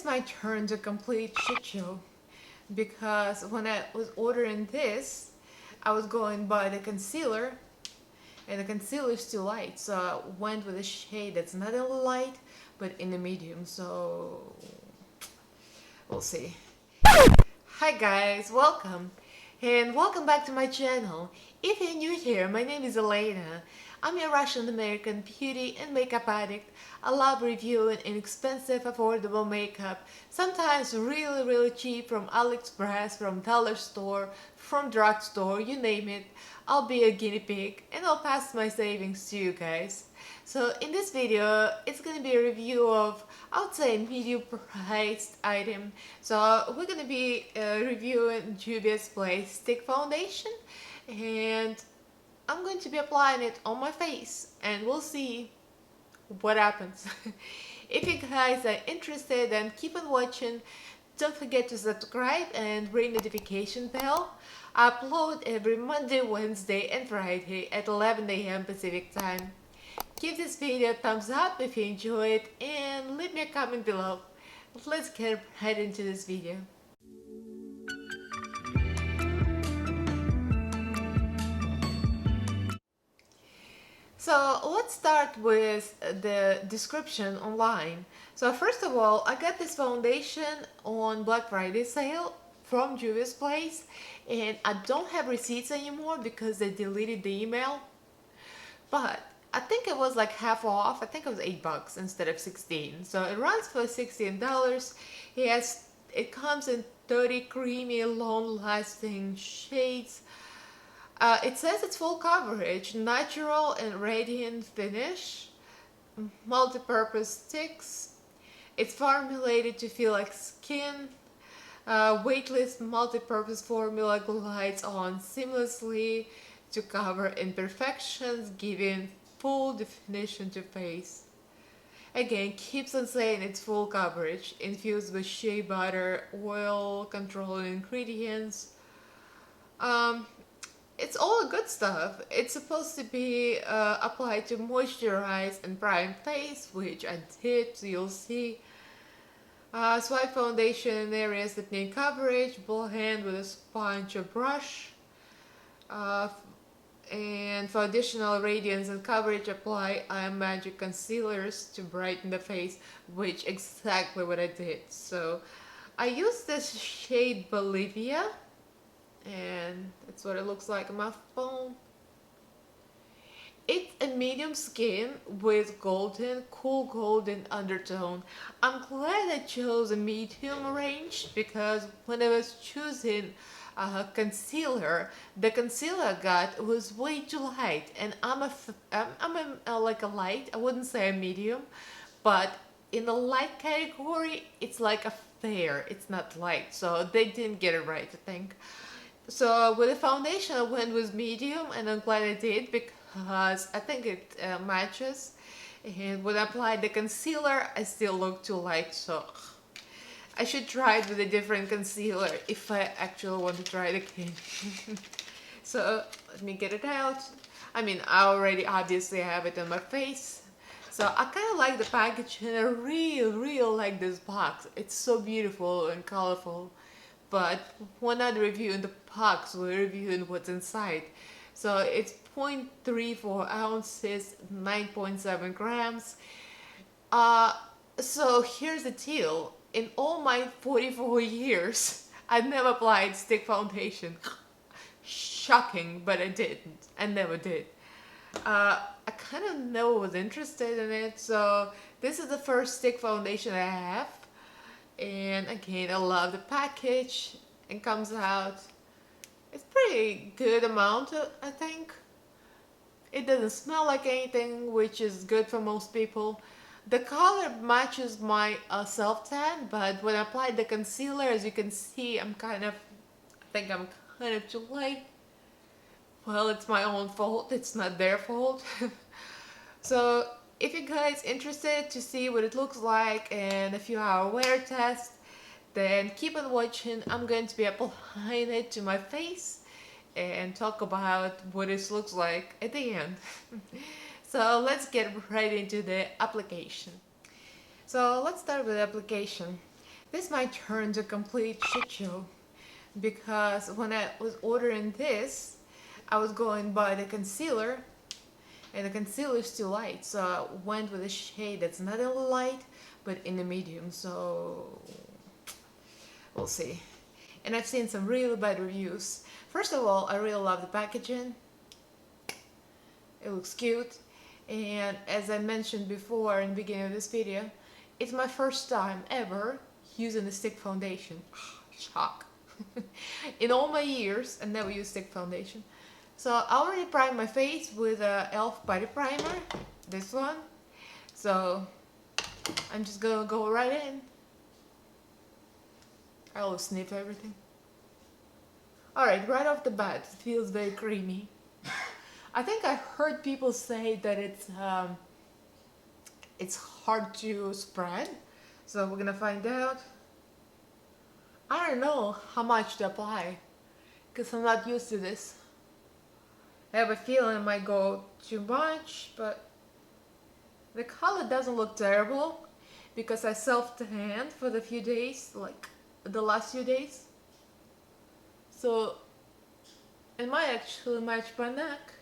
this might turn to a complete shit show because when I was ordering this, I was going by the concealer and the concealer is too light, so I went with a shade that's not a light but in the medium, so we'll see. Hi guys, welcome and welcome back to my channel. If you're new here, my name is Elaina. I'm a Russian-American beauty and makeup addict. I love reviewing inexpensive, affordable makeup, sometimes really cheap from AliExpress, from dollar store, from drugstore, you name it. I'll be a guinea pig and I'll pass my savings to you guys. So in this video, it's gonna be a review of, I would say, medium priced item. So we're gonna be reviewing Juvia'S Stick Foundation, and I'm going to be applying it on my face and we'll see what happens. If you guys are interested, then keep on watching. Don't forget to subscribe and ring notification bell. I upload every Monday, Wednesday and Friday at 11 AM Pacific time. Give this video a thumbs up if you enjoy it and leave me a comment below. Let's get right into this video. So let's start with the description online. So first of all, I got this foundation on Black Friday sale from Juvia'S Place, and I don't have receipts anymore because they deleted the email. But I think it was like half off. I think it was $8 instead of 16. So it runs for $16. It comes in 30 creamy, long-lasting shades. It says it's full coverage, natural and radiant finish, multi-purpose sticks. It's formulated to feel like skin. Weightless multi-purpose formula glides on seamlessly to cover imperfections, giving full definition to face. Again, keeps on saying it's full coverage, infused with shea butter, oil, controlled ingredients. It's all good stuff. It's supposed to be applied to moisturize and prime face, which I did, so you'll see. Swipe foundation in areas that need coverage, blend with a sponge or brush. And for additional radiance and coverage, apply I Am Magic concealers to brighten the face, which exactly what I did. So I used this shade Bolivia, and that's what it looks like on my phone. It's a medium skin with cool golden undertone. I'm glad I chose a medium range because when I was choosing concealer, the concealer I got was way too light, and I'm like a light. I wouldn't say a medium, but in the light category, it's like a fair. It's not light, so they didn't get it right, I think. So with the foundation, I went with medium, and I'm glad I did because I think it matches. And when I applied the concealer, I still look too light, so I should try it with a different concealer if I actually want to try it again. So let me get it out. I mean, I already obviously have it on my face. So I kind of like the packaging. I really like this box. It's so beautiful and colorful. But we're not reviewing the box, we're reviewing what's inside. So it's 0.34 ounces, 9.7 grams. So here's the deal. In all my 44 years, I've never applied stick foundation. Shocking, but I didn't. I never did. I kind of never was interested in it, so this is the first stick foundation I have. And again, I love the package. It comes out, it's pretty good amount, I think. It doesn't smell like anything, which is good for most people. The color matches my self-tan, but when I applied the concealer, as you can see, I think I'm kind of too light. Well, it's my own fault, it's not their fault. So if you guys interested to see what it looks like and a few hour wear test, then keep on watching. I'm going to be applying it to my face and talk about what it looks like at the end. So let's get right into the application. So let's start with the application. This might turn to a complete shit show because when I was ordering this, I was going by the concealer and the concealer is too light, so I went with a shade that's not in the light but in the medium, so we'll see. And I've seen some really bad reviews. First of all, I really love the packaging. It looks cute, and as I mentioned before in the beginning of this video, it's my first time ever using a stick foundation. Shock. In all my years, I never used stick foundation. So I already primed my face with a e.l.f. body primer, this one. So I'm just gonna go right in. I always sniff everything. Alright, right off the bat, it feels very creamy. I think I heard people say that it's hard to spread, so we're gonna find out. I don't know how much to apply, because I'm not used to this. I have a feeling it might go too much, but the color doesn't look terrible, because I self-tanned for the few days, like the last few days. So it might actually match my neck.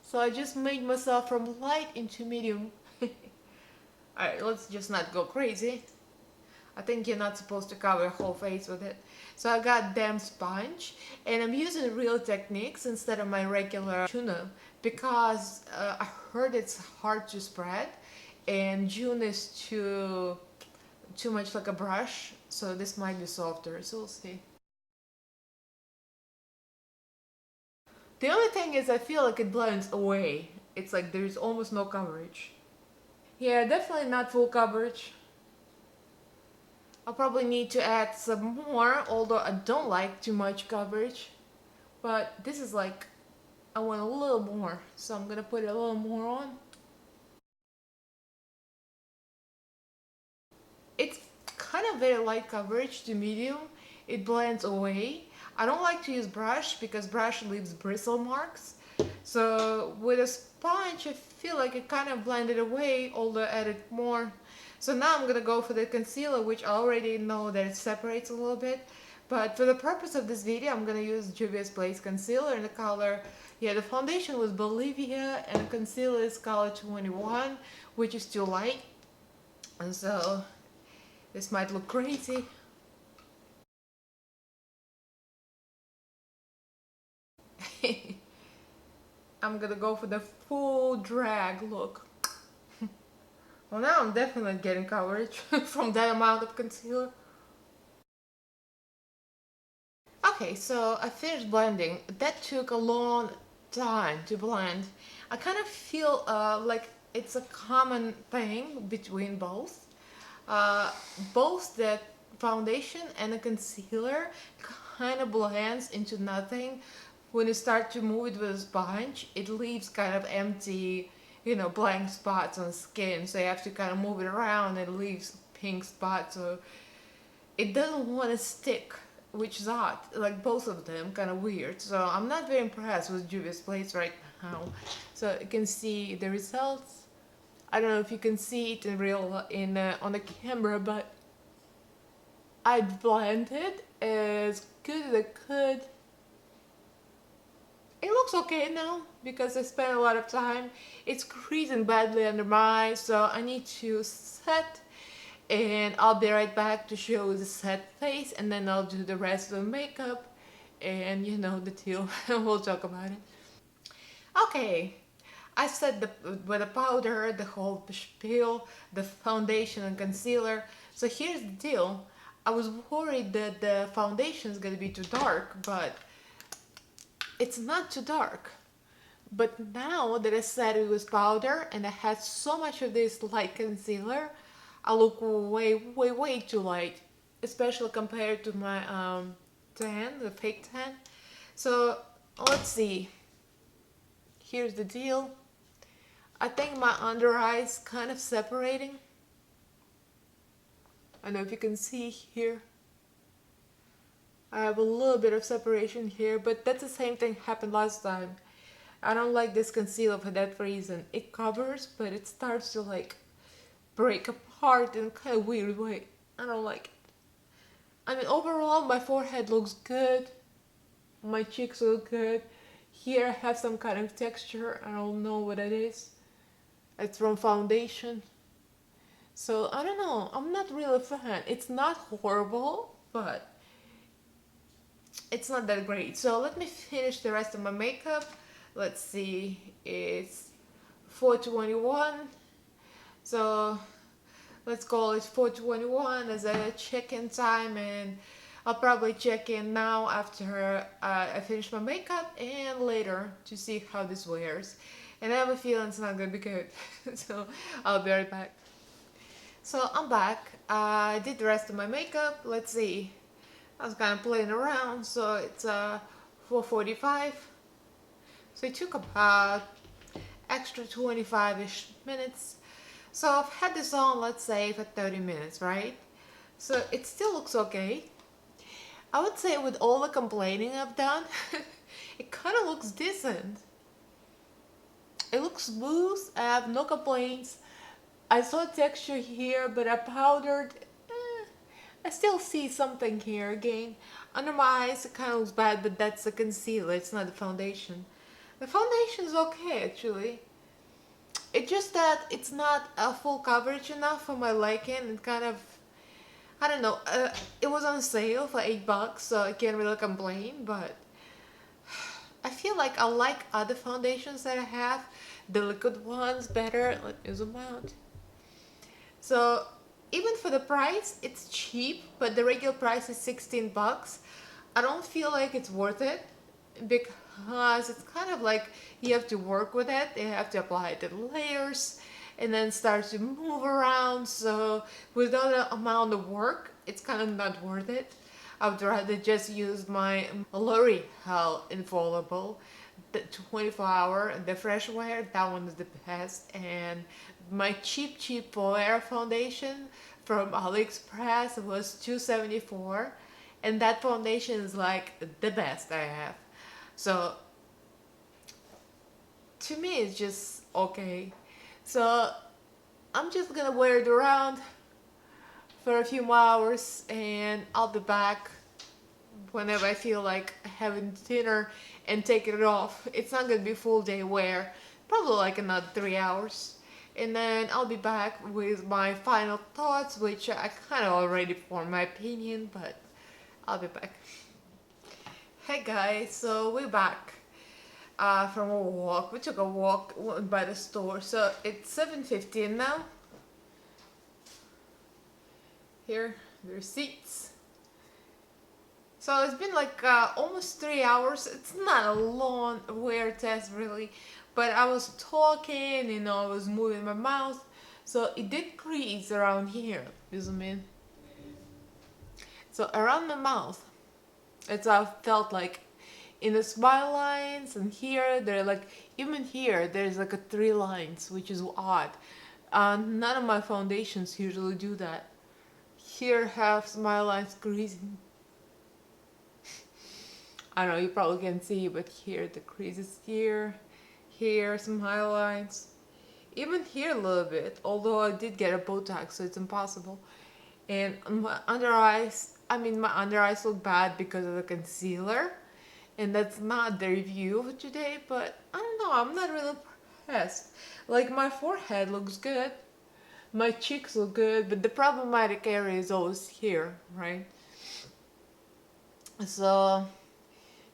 So I just made myself from light into medium. Alright, let's just not go crazy. I think you're not supposed to cover your whole face with it. So I got damp sponge, and I'm using Real Techniques instead of my regular tuna because I heard it's hard to spread, and June is too much like a brush, so this might be softer, so we'll see. The only thing is I feel like it blends away. It's like there's almost no coverage. Yeah, definitely not full coverage. I'll probably need to add some more, although I don't like too much coverage. But this is like, I want a little more, so I'm gonna put a little more on. It's kind of very light coverage to medium. It blends away. I don't like to use brush because brush leaves bristle marks. So with a sponge, I feel like it kind of blended away, although I added more. So now I'm gonna go for the concealer, which I already know that it separates a little bit. But for the purpose of this video, I'm gonna use Juvia'S Place concealer in the color, yeah, the foundation was Bolivia and the concealer is color 21, which is too light. And so this might look crazy. I'm gonna go for the full drag look. Well, now I'm definitely getting coverage from that amount of concealer. Okay, so I finished blending. That took a long time to blend. I kind of feel like it's a common thing between both. Both the foundation and the concealer kind of blends into nothing. When you start to move it with a sponge, it leaves kind of empty, blank spots on skin, so you have to kind of move it around and it leaves pink spots, so it doesn't want to stick, which is odd. Like both of them kind of weird, so I'm not very impressed with Juvia'S Place right now. So you can see the results. I don't know if you can see it in real on the camera, but I blended as good as I could. It looks okay now because I spent a lot of time. It's creasing badly under my eyes, so I need to set, and I'll be right back to show the set face, and then I'll do the rest of the makeup, and you know the deal. We'll talk about it. Okay, I set with the powder, the whole spiel, the foundation and concealer. So here's the deal. I was worried that the foundation is gonna be too dark, but it's not too dark. But now that I set it with powder and I had so much of this light concealer, I look way too light, especially compared to my tan, the fake tan. So let's see. Here's the deal. I think my under eye is kind of separating. I don't know if you can see here. I have a little bit of separation here, but that's the same thing happened last time. I don't like this concealer for that reason. It covers, but it starts to like break apart in a kind of weird way. I don't like it. I mean, overall, my forehead looks good. My cheeks look good. Here I have some kind of texture. I don't know what it is. It's from foundation. So I don't know. I'm not really a fan. It's not horrible, but it's not that great. So let me finish the rest of my makeup. Let's see. It's 4:21. So let's call it 4:21 as a check-in time, and I'll probably check in now after I finish my makeup and later to see how this wears. And I have a feeling it's not gonna be good. So I'll be right back. So I'm back. I did the rest of my makeup. Let's see. I was kind of playing around, so it's 4:45. So it took about extra 25-ish minutes. So I've had this on, let's say, for 30 minutes, right? So it still looks okay. I would say with all the complaining I've done, it kind of looks decent. It looks smooth. I have no complaints. I saw texture here, but I powdered. I still see something here again. Under my eyes, it kind of looks bad, but that's the concealer. It's not the foundation. The foundation is okay, actually. It's just that it's not a full coverage enough for my liking. It kind of, I don't know. It was on sale for $8, so I can't really complain. But I feel like I like other foundations that I have, the liquid ones, better. Let me zoom out. So even for the price, it's cheap, but the regular price is $16. I don't feel like it's worth it because it's kind of like you have to work with it. You have to apply it in layers and then start to move around. So without an amount of work, it's kind of not worth it. I would rather just use my L'Oreal Infallible, the 24-hour, the fresh wear. That one is the best. And my cheap Foyer foundation from AliExpress was $2.74, and that foundation is like the best I have. So to me it's just okay. So I'm just gonna wear it around for a few more hours, and I'll be back whenever I feel like having dinner and taking it off. It's not gonna be full day wear, probably like another 3 hours. And then I'll be back with my final thoughts, which I kind of already formed my opinion, but I'll be back. Hey guys, so we're back from a walk. We took a walk by the store. So it's 7:15 now. Here, the receipts. So it's been like almost 3 hours. It's not a long wear test really, but I was talking, you know, I was moving my mouth, so it did crease around here. You zoom in. So around my mouth, it's I felt like in the smile lines, and here they're like, even here there's like a 3 lines, which is odd. None of my foundations usually do that. Here have smile lines creasing. I don't know, you probably can't see, but here the creases here some highlights, even here a little bit, although I did get a Botox, so it's impossible. And my under eyes, my under eyes look bad because of the concealer, and that's not the review of today, but I don't know, I'm not really impressed. Like, my forehead looks good, my cheeks look good, but the problematic area is always here, right? So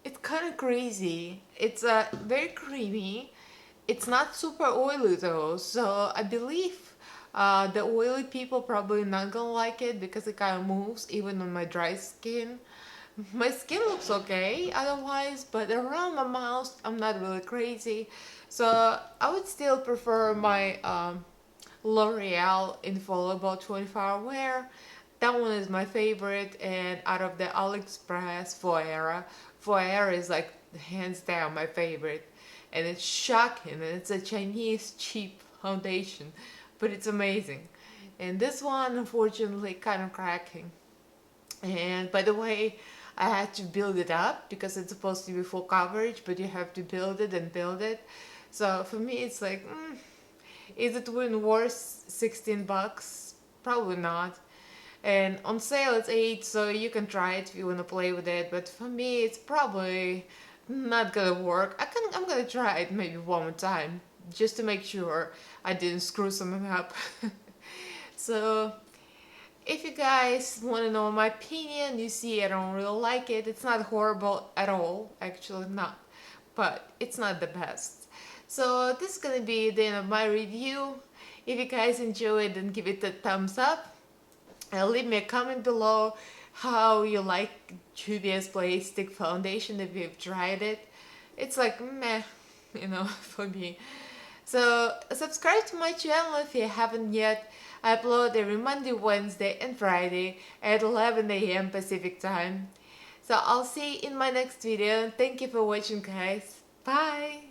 it's kind of crazy. It's very creamy. It's not super oily though, so I believe the oily people probably not gonna like it because it kind of moves even on my dry skin. My skin looks okay otherwise, but around my mouth I'm not really crazy. So I would still prefer my L'Oreal Infallible 24-hour wear. That one is my favorite, and out of the AliExpress Foyer is like hands down my favorite. And it's shocking, and it's a Chinese cheap foundation, but it's amazing. And this one, unfortunately, kind of cracking. And by the way, I had to build it up because it's supposed to be full coverage, but you have to build it and build it. So for me, it's like, is it even worth $16? Probably not. and on sale it's 8, so you can try it if you want to play with it, but for me it's probably not gonna work. I'm gonna try it maybe one more time just to make sure I didn't screw something up. So if you guys want to know my opinion, you see I don't really like it. It's not horrible at all, actually not, but it's not the best. So this is gonna be the end of my review. If you guys enjoyed, then give it a thumbs up. Leave me a comment below how you like Juvia'S Play Stick Foundation if you've tried it. It's like meh, for me. So subscribe to my channel if you haven't yet. I upload every Monday, Wednesday and Friday at 11 AM Pacific time. So I'll see you in my next video. Thank you for watching, guys. Bye!